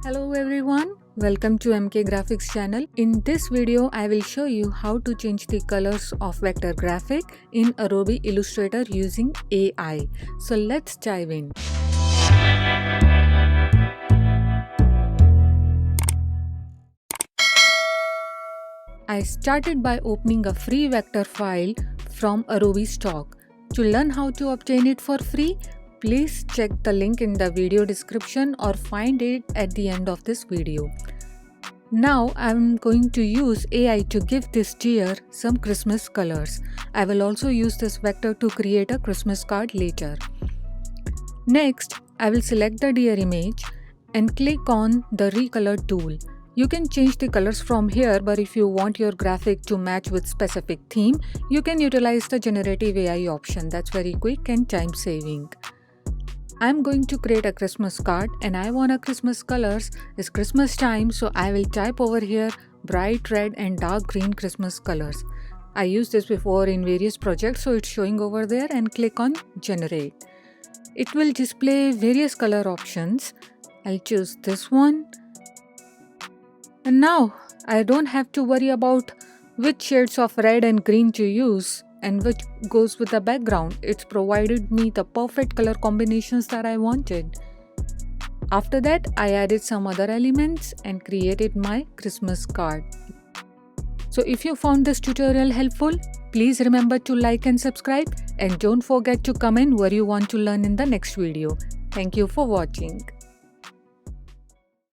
Hello everyone, welcome to MK Graphics channel. In this video, I will show you how to change the colors of vector graphic in Adobe Illustrator using AI. So let's dive in. I started by opening a free vector file from Adobe stock. To learn how to obtain it for free, please check the link in the video description or find it at the end of this video. Now I'm going to use AI to give this deer some Christmas colors. I will also use this vector to create a Christmas card later. Next, I will select the deer image and click on the Recolor tool. You can change the colors from here, but if you want your graphic to match with specific theme, you can utilize the Generative AI option. That's very quick and time saving. I'm going to create a Christmas card and I want a Christmas colors. It's Christmas time, so I will type over here bright red and dark green Christmas colors. I used this before in various projects, so it's showing over there, and click on generate. It will display various color options. I'll choose this one. And now I don't have to worry about which shades of red and green to use and which goes with the background. It's provided me the perfect color combinations that I wanted. After that, I added some other elements and created my Christmas card. So if you found this tutorial helpful, please remember to like and subscribe, and don't forget to comment what you want to learn in the next video. Thank you for watching.